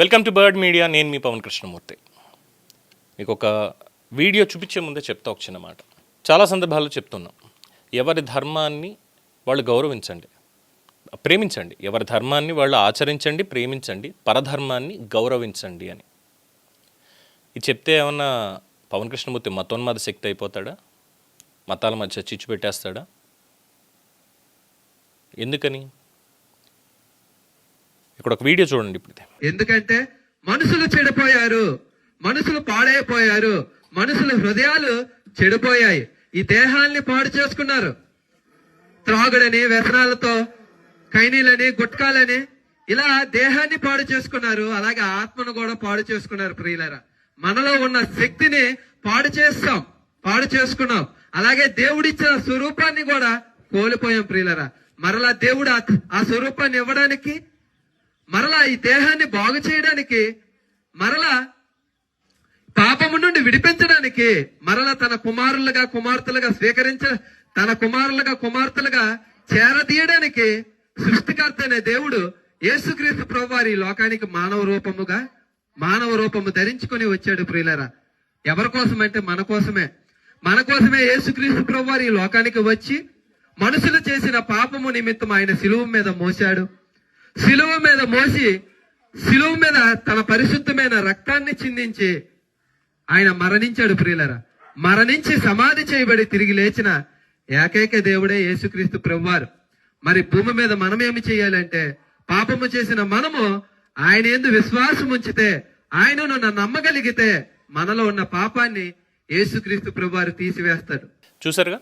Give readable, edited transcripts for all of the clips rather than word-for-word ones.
Welcome to bird media. నేను మీ పవన్ కృష్ణమూర్తి. మీకు ఒక వీడియో చూపించే ముందే చెప్తా ఒక చిన్న మాట. చాలా సందర్భాల్లో చెప్తున్నాం, ఎవరి ధర్మాన్ని వాళ్ళు గౌరవించండి, ప్రేమించండి. ఎవరి ధర్మాన్ని వాళ్ళు ఆచరించండి, ప్రేమించండి, పరధర్మాన్ని గౌరవించండి అని. ఇది చెప్తే ఏమన్నా పవన్ కృష్ణమూర్తి మతోన్మాద శక్తి అయిపోతాడా? మతాల మధ్య చిచ్చు పెట్టేస్తాడా? ఎందుకని? ఇక్కడ ఒక వీడియో చూడండి. ఇప్పుడు ఎందుకంటే మనుషులు చెడిపోయారు, మనుషులు పాడైపోయారు, మనుషుల హృదయాలు చెడిపోయాయి. ఈ దేహాల్ని పాడు చేసుకున్నారు. త్రాగుడని, వ్యసనాలతో, కైనీలని, గుట్కాలని ఇలా దేహాన్ని పాడు చేసుకున్నారు. అలాగే ఆత్మను కూడా పాడు చేసుకున్నారు. ప్రియులరా, మనలో ఉన్న శక్తిని పాడు చేసుకున్నాం. అలాగే దేవుడిచ్చిన స్వరూపాన్ని కూడా కోల్పోయాం. ప్రియులరా, మరలా దేవుడు ఆ స్వరూపాన్ని ఇవ్వడానికి, మరలా ఈ దేహాన్ని బాగు చేయడానికి, మరలా పాపము నుండి విడిపించడానికి, మరలా తన కుమారులుగా కుమార్తెలుగా తన కుమార్తెలుగా చేరదీయడానికి సృష్టికర్త అనే దేవుడు యేసుక్రీస్తు ప్రభువారు ఈ లోకానికి మానవ రూపము ధరించుకొని వచ్చాడు. ప్రియులరా, ఎవరి కోసం అంటే మన కోసమే యేసుక్రీస్తు ప్రభువారు ఈ లోకానికి వచ్చి మనుషులు చేసిన పాపము నిమిత్తం ఆయన శిలువ మీద మోసాడు. శిలువ మీద తన పరిశుద్ధమైన రక్తాన్ని చిందించి ఆయన మరణించాడు. ప్రియులరా, మరణించి సమాధి చేయబడి తిరిగి లేచిన ఏకైక దేవుడే యేసుక్రీస్తు ప్రభువారు. మరి భూమి మీద మనం ఏమి చేయాలంటే, పాపము చేసిన మనము ఆయన యందు విశ్వాసం ఉంచితే, ఆయనను నమ్మగలిగితే మనలో ఉన్న పాపాన్ని యేసుక్రీస్తు ప్రభువారు తీసివేస్తాడు. చూసారుగా,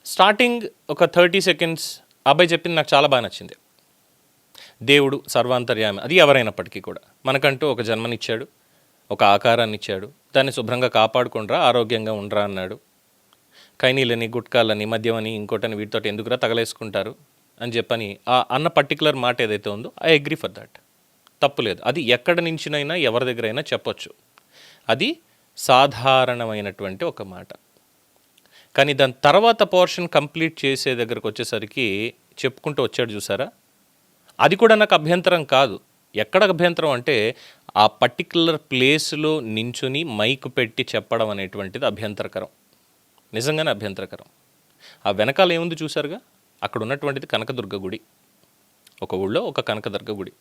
స్టార్టింగ్ ఒక 30 seconds అబ్బాయి చెప్పింది నాకు చాలా బాగా నచ్చింది. దేవుడు సర్వాంతర్యామి, అది ఎవరైనప్పటికీ కూడా మనకంటూ ఒక జన్మనిచ్చాడు, ఒక ఆకారాన్ని ఇచ్చాడు, దాన్ని శుభ్రంగా కాపాడుకుండ్రా, ఆరోగ్యంగా ఉండరా అన్నాడు. కైనీలని, గుట్కాలని, మద్యమని, ఇంకోటని వీటితో ఎందుకురా తగలేసుకుంటారు అని చెప్పని అన్న పర్టికులర్ మాట ఏదైతే ఉందో, ఐ అగ్రీ ఫర్ దట్. తప్పు లేదు. అది ఎక్కడి నుంచినైనా ఎవరి దగ్గరైనా చెప్పొచ్చు. అది సాధారణమైనటువంటి ఒక మాట. కానీ దాని తర్వాత పోర్షన్ కంప్లీట్ చేసే దగ్గరకు వచ్చేసరికి చెప్పుకుంటూ వచ్చాడు. చూసారా, అది కూడా నాకు అభ్యంతరం కాదు. ఎక్కడ అభ్యంతరం అంటే, ఆ పర్టికులర్ ప్లేస్లో నించుని మైక్ పెట్టి చెప్పడం అనేటువంటిది అభ్యంతరకరం, నిజంగానే అభ్యంతరకరం. ఆ వెనకాల ఏముంది చూసారుగా, అక్కడ ఉన్నటువంటిది కనకదుర్గ గుడి. ఒక ఊళ్ళో ఒక కనకదుర్గ గుడి.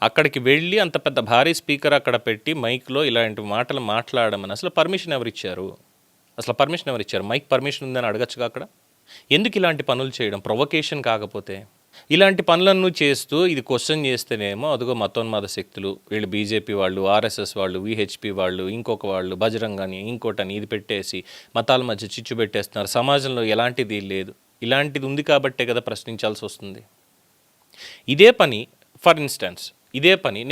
అక్కడికి వెళ్ళి అంత పెద్ద భారీ స్పీకర్ అక్కడ పెట్టి మైక్లో ఇలాంటి మాటలు మాట్లాడమని అసలు పర్మిషన్ ఎవరిచ్చారు? మైక్ పర్మిషన్ ఉందని అడగచ్చుగా అక్కడ. ఎందుకు ఇలాంటి పనులు చేయడం? ప్రొవొకేషన్ కాకపోతే ఇలాంటి పనులను చేస్తూ ఇది క్వశ్చన్ చేస్తేనేమో అదిగో మతోన్మాద శక్తులు, వీళ్ళు బీజేపీ వాళ్ళు, ఆర్ఎస్ఎస్ వాళ్ళు, విహెచ్పి వాళ్ళు, ఇంకొక వాళ్ళు, బజరంగాని, ఇంకోటని ఇది పెట్టేసి మతాల మధ్య చిచ్చు పెట్టేస్తున్నారు. సమాజంలో ఎలాంటిది లేదు. ఇలాంటిది ఉంది కాబట్టే కదా ప్రశ్నించాల్సి వస్తుంది. ఇదే పని, ఫర్ ఇన్స్టెన్స్,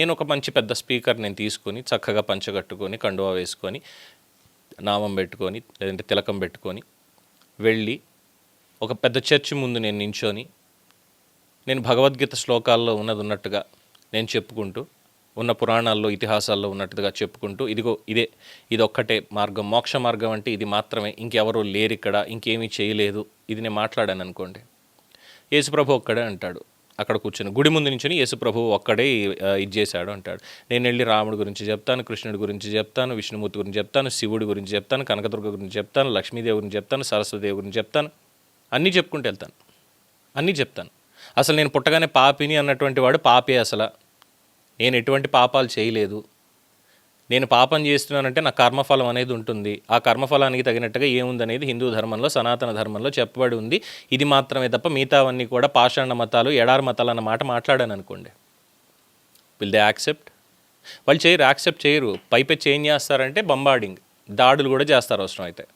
నేను ఒక మంచి పెద్ద స్పీకర్ నేను తీసుకొని చక్కగా పంచగట్టుకొని, కండువా వేసుకొని, నామం పెట్టుకొని, లేదంటే తిలకం పెట్టుకొని వెళ్ళి ఒక పెద్ద చర్చి ముందు నేను నించొని, నేను భగవద్గీత శ్లోకాల్లో ఉన్నట్టుగా నేను చెప్పుకుంటూ, ఉన్న పురాణాల్లో, ఇతిహాసాల్లో ఉన్నట్టుగా చెప్పుకుంటూ, ఇది ఒక్కటే మార్గం, మోక్ష మార్గం అంటే ఇది మాత్రమే, ఇంకెవరూ లేరు ఇక్కడ, ఇంకేమీ చేయలేదు, ఇది నేను మాట్లాడాను అనుకోండి. యేసుప్రభు ఒక్కడే అంటాడు. అక్కడ కూర్చొని గుడి ముందు నుంచి యేసుప్రభు ఒక్కడే ఇది చేశాడు అంటాడు. నేను వెళ్ళి రాముడి గురించి చెప్తాను, కృష్ణుడి గురించి చెప్తాను, విష్ణుమూర్తి గురించి చెప్తాను, శివుడి గురించి చెప్తాను, కనకదుర్గ గురించి చెప్తాను, లక్ష్మీదేవి గురించి చెప్తాను, సరస్వతిదేవి గురించి చెప్తాను, అన్నీ చెప్పుకుంటూ వెళ్తాను, అన్నీ చెప్తాను. అసలు నేను పుట్టగానే పాపిని అన్నటువంటి వాడు పాపే. అసలు నేను ఎటువంటి పాపాలు చేయలేదు. నేను పాపం చేస్తున్నానంటే నా కర్మఫలం అనేది ఉంటుంది. ఆ కర్మఫలానికి తగినట్టుగా ఏముందనేది హిందూ ధర్మంలో, సనాతన ధర్మంలో చెప్పబడి ఉంది. ఇది మాత్రమే తప్ప మిగతావన్నీ కూడా పాషాణ మతాలు, ఎడారి మతాలు అన్న మాట మాట్లాడాను అనుకోండి. Will they accept? వాళ్ళు యాక్సెప్ట్ చేయరు. పైపెచ్చి ఏం చేస్తారంటే బంబార్డింగ్, దాడులు కూడా చేస్తారు అవసరం అయితే.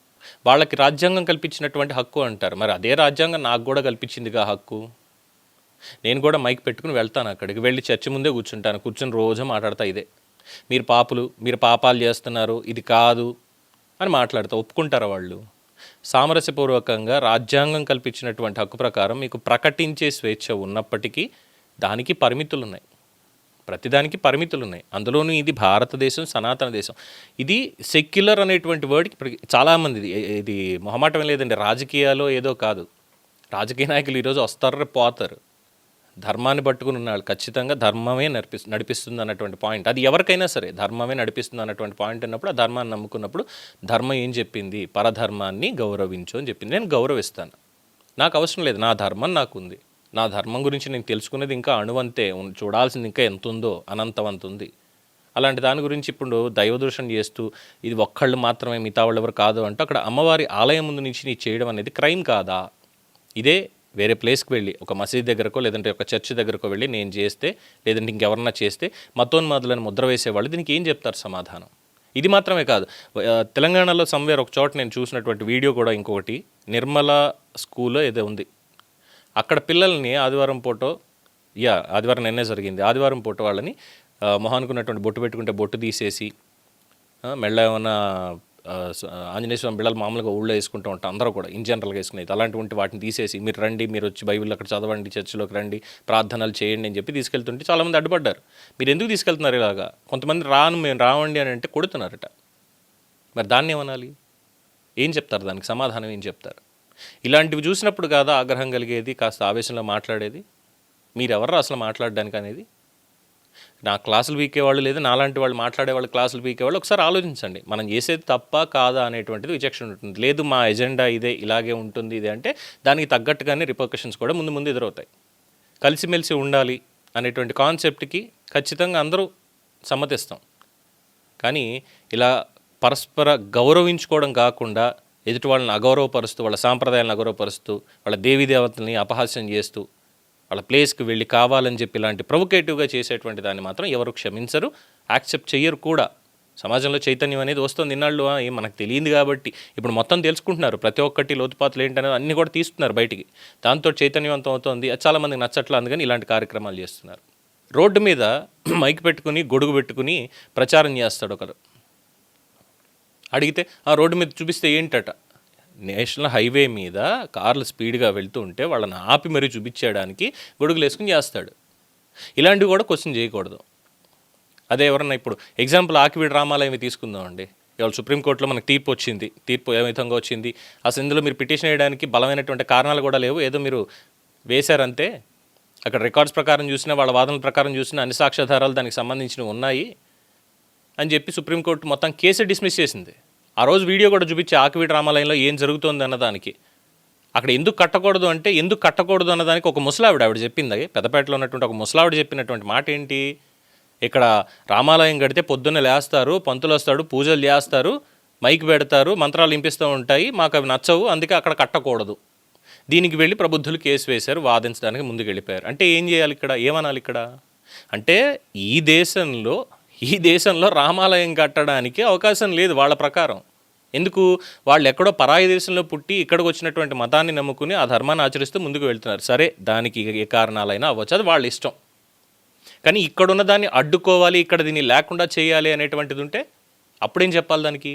వాళ్ళకి రాజ్యాంగం కల్పించినటువంటి హక్కు అంటారు. మరి అదే రాజ్యాంగం నాకు కూడా కల్పించిందిగా హక్కు. నేను కూడా మైక్ పెట్టుకుని వెళ్తాను, అక్కడికి వెళ్ళి చర్చి ముందే కూర్చుని రోజు మాట్లాడతా ఇదే, మీరు పాపాలు చేస్తున్నారు, ఇది కాదు అని మాట్లాడతా. ఒప్పుకుంటారా వాళ్ళు? సామరస్యపూర్వకంగా రాజ్యాంగం కల్పించినటువంటి హక్కు ప్రకారం మీకు ప్రకటించే స్వేచ్ఛ ఉన్నప్పటికీ దానికి పరిమితులు ఉన్నాయి, ప్రతిదానికి పరిమితులు ఉన్నాయి. అందులోనూ ఇది భారతదేశం, సనాతన దేశం. ఇది సెక్యులర్ అనేటువంటి వర్డ్కి ఇప్పుడు చాలామంది ఇది మొహమాటం లేదండి. రాజకీయాలు ఏదో కాదు, రాజకీయ నాయకులు ఈరోజు వస్తారు, పోతారు. ధర్మాన్ని పట్టుకుని ఉన్నాడు ఖచ్చితంగా ధర్మమే నడిపిస్తుంది అన్నటువంటి పాయింట్, అది ఎవరికైనా సరే ధర్మమే నడిపిస్తుంది అన్నటువంటి పాయింట్ ఉన్నప్పుడు ఆ ధర్మాన్ని నమ్ముకున్నప్పుడు ధర్మం ఏం చెప్పింది, పరధర్మాన్ని గౌరవించు అని చెప్పింది. నేను గౌరవిస్తాను, నాకు అవసరం లేదు, నా ధర్మం నాకు ఉంది, నా ధర్మం గురించి నేను తెలుసుకునేది ఇంకా అణువంతే, చూడాల్సింది ఇంకా ఎంత ఉందో అనంతవంత ఉంది. అలాంటి దాని గురించి ఇప్పుడు దైవదూషణ చేస్తూ ఇది ఒక్కళ్ళు మాత్రమే మిగతా వాళ్ళు ఎవరు కాదు అంటూ అక్కడ అమ్మవారి ఆలయం ముందు నుంచి నీ చేయడం అనేది క్రైమ్ కాదా? ఇదే వేరే ప్లేస్కి వెళ్ళి ఒక మసీద్ దగ్గరకో లేదంటే ఒక చర్చ్ దగ్గరకో వెళ్ళి నేను చేస్తే లేదంటే ఇంకెవరన్నా చేస్తే మతోన్మాదులను ముద్ర వేసేవాళ్ళు దీనికి ఏం చెప్తారు సమాధానం? ఇది మాత్రమే కాదు, తెలంగాణలో సమ్వేర్ ఒక చోట నేను చూసినటువంటి వీడియో కూడా ఇంకొకటి, నిర్మల స్కూల్లో ఏదో ఉంది, అక్కడ పిల్లల్ని ఆదివారం నిన్నే జరిగింది, ఆదివారం పూట వాళ్ళని మొహానుకున్నటువంటి బొట్టు పెట్టుకుంటే బొట్టు తీసేసి మెళ్ళ ఏమన్నా ఆంజనేయ స్వామి బిళ్ళలు మామూలుగా ఊళ్ళో వేసుకుంటూ ఉంటాం అందరూ కూడా ఇన్ జనరల్గా వేసుకునేది, అలాంటి వాటిని తీసేసి మీరు రండి, మీరు వచ్చి బైబిల్ అక్కడ చదవండి, చర్చిలోకి రండి, ప్రార్థనలు చేయండి అని చెప్పి తీసుకెళ్తుంటే చాలామంది అడ్డుపడ్డారు. మీరు ఎందుకు తీసుకెళ్తున్నారు ఇలాగా? కొంతమంది మేము రావండి అని అంటే కొడుతున్నారట. మరి దాన్ని ఏమనాలి? ఏం చెప్తారు దానికి సమాధానం? ఏం చెప్తారు? ఇలాంటివి చూసినప్పుడు కాదా ఆగ్రహం కలిగేది, కాస్త ఆవేశంలో మాట్లాడేది? మీరెవరు అసలు మాట్లాడడానికి అనేది? నా క్లాసులు పీకేవాళ్ళు లేదు, నాలాంటి వాళ్ళు మాట్లాడేవాళ్ళు క్లాసులు పీకేవాళ్ళు ఒకసారి ఆలోచించండి. మనం చేసేది తప్ప కాదా అనేటువంటిది విచక్షణ ఉంటుంది. లేదు మా ఎజెండా ఇదే, ఇలాగే ఉంటుంది ఇదే అంటే దానికి తగ్గట్టుగానే రిపర్కషన్స్ కూడా ముందు ఎదురవుతాయి. కలిసిమెలిసి ఉండాలి అనేటువంటి కాన్సెప్ట్కి ఖచ్చితంగా అందరూ సమ్మతిస్తాం. కానీ ఇలా పరస్పర గౌరవించుకోవడం కాకుండా ఎదుటి వాళ్ళని అగౌరవపరుస్తూ, వాళ్ళ సాంప్రదాయాలను అగౌరవపరుస్తూ, వాళ్ళ దేవీదేవతల్ని అపహాస్యం చేస్తూ, వాళ్ళ ప్లేస్కి వెళ్ళి కావాలని చెప్పి ఇలాంటి ప్రొవొకేటివ్గా చేసేటువంటి దాన్ని మాత్రం ఎవరు క్షమించరు, యాక్సెప్ట్ చెయ్యరు కూడా. సమాజంలో చైతన్యం అనేది వస్తుంది. ఇన్నాళ్ళు మనకు తెలియదు కాబట్టి ఇప్పుడు మొత్తం తెలుసుకుంటున్నారు, ప్రతి ఒక్కటి లోతుపాతులు ఏంటనేది అన్నీ కూడా తీస్తున్నారు బయటికి, దాంతో చైతన్యవంతం అవుతుంది. అది చాలామందికి నచ్చట్లా, అందుకని ఇలాంటి కార్యక్రమాలు చేస్తున్నారు. రోడ్డు మీద మైక్ పెట్టుకుని గొడుగు పెట్టుకుని ప్రచారం చేస్తాడు ఒకరు, అడిగితే ఆ రోడ్డు మీద చూపిస్తే ఏంటట, నేషనల్ హైవే మీద కార్లు స్పీడ్గా వెళ్తూ ఉంటే వాళ్ళని ఆపి మరీ చూపించేయడానికి గొడుగులు వేసుకుని చేస్తాడు. ఇలాంటివి కూడా క్వశ్చన్ చేయకూడదు. అదే ఎవరన్నా ఇప్పుడు ఎగ్జాంపుల్ ఆకివీడు రామాలయం తీసుకుందామండి, ఇవాళ సుప్రీంకోర్టులో మనకు తీర్పు వచ్చింది, తీర్పు ఏ విధంగా వచ్చింది, అసలు ఇందులో మీరు పిటిషన్ వేయడానికి బలమైనటువంటి కారణాలు కూడా లేవు, ఏదో మీరు వేశారంతే, అక్కడ రికార్డ్స్ ప్రకారం చూసినా వాళ్ళ వాదనల ప్రకారం చూసినా అన్ని సాక్ష్యాధారాలు దానికి సంబంధించినవి ఉన్నాయి అని చెప్పి సుప్రీంకోర్టు మొత్తం కేసు డిస్మిస్ చేసింది. ఆ రోజు వీడియో కూడా చూపించి ఆకివీడు రామాలయంలో ఏం జరుగుతోంది అన్నదానికి, అక్కడ ఎందుకు కట్టకూడదు అన్నదానికి ఒక ముసలావిడ చెప్పింది, పెద్దపేటలో ఉన్నటువంటి ఒక ముసలావిడ చెప్పినటువంటి మాట ఏంటి, ఇక్కడ రామాలయం కడితే పొద్దున్న లేస్తారు, పంతులు వస్తాడు, పూజలు చేస్తారు, మైక్ పెడతారు, మంత్రాలు ఇంపిస్తూ ఉంటాయి, మాకు అవి నచ్చవు, అందుకే అక్కడ కట్టకూడదు. దీనికి వెళ్ళి ప్రబుద్ధులు కేసు వేశారు, వాదించడానికి ముందుకు వెళ్ళిపోయారు. అంటే ఏం చేయాలి ఇక్కడ, ఏమనాలి ఇక్కడ అంటే ఈ దేశంలో రామాలయం కట్టడానికి అవకాశం లేదు వాళ్ళ ప్రకారం. ఎందుకు? వాళ్ళు ఎక్కడో పరాయి దేశంలో పుట్టి ఇక్కడికి వచ్చినటువంటి మతాన్ని నమ్ముకుని ఆ ధర్మాన్ని ఆచరిస్తూ ముందుకు వెళ్తున్నారు. సరే, దానికి ఏ కారణాలైనా అవ్వచ్చు, అది వాళ్ళ ఇష్టం. కానీ ఇక్కడున్న దాన్ని అడ్డుకోవాలి, ఇక్కడ దీన్ని లేకుండా చేయాలి అనేటువంటిది ఉంటే అప్పుడేం చెప్పాలి?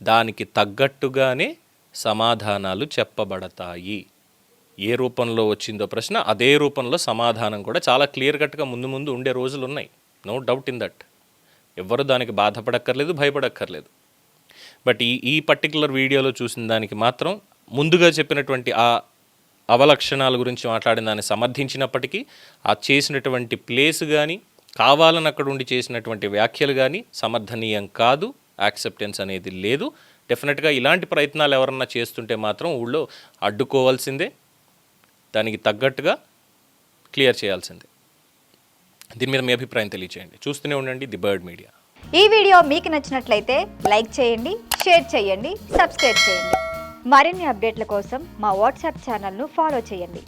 దానికి తగ్గట్టుగానే సమాధానాలు చెప్పబడతాయి. ఏ రూపంలో వచ్చిందో ప్రశ్న, అదే రూపంలో సమాధానం కూడా చాలా క్లియర్ కట్గా ముందు ఉండే రోజులు ఉన్నాయి. No doubt in that. ఎవ్వరు దానికి బాధపడక్కర్లేదు, భయపడక్కర్లేదు. బట్ ఈ పర్టికులర్ వీడియోలో చూసిన దానికి మాత్రం ముందుగా చెప్పినటువంటి ఆ అవలక్షణాల గురించి మాట్లాడిన దాన్ని సమర్థించినప్పటికీ ఆ చేసినటువంటి ప్లేస్ కానీ కావాలని అక్కడ ఉండి చేసినటువంటి వ్యాఖ్యలు కానీ సమర్థనీయం కాదు, యాక్సెప్టెన్స్ అనేది లేదు. డెఫినెట్గా ఇలాంటి ప్రయత్నాలు ఎవరన్నా చేస్తుంటే మాత్రం ఊళ్ళో అడ్డుకోవాల్సిందే, దానికి తగ్గట్టుగా క్లియర్ చేయాల్సిందే. దీని మీద మీ అభిప్రాయం తెలియచేయండి. చూస్తూనే ఉండండి ది బర్డ్ మీడియా. ఈ వీడియో మీకు నచ్చినట్లయితే లైక్ చేయండి, షేర్ చేయండి, సబ్స్క్రైబ్ చేయండి. మరిన్ని అప్డేట్ల కోసం మా వాట్సాప్ ఛానల్ను ఫాలో చేయండి.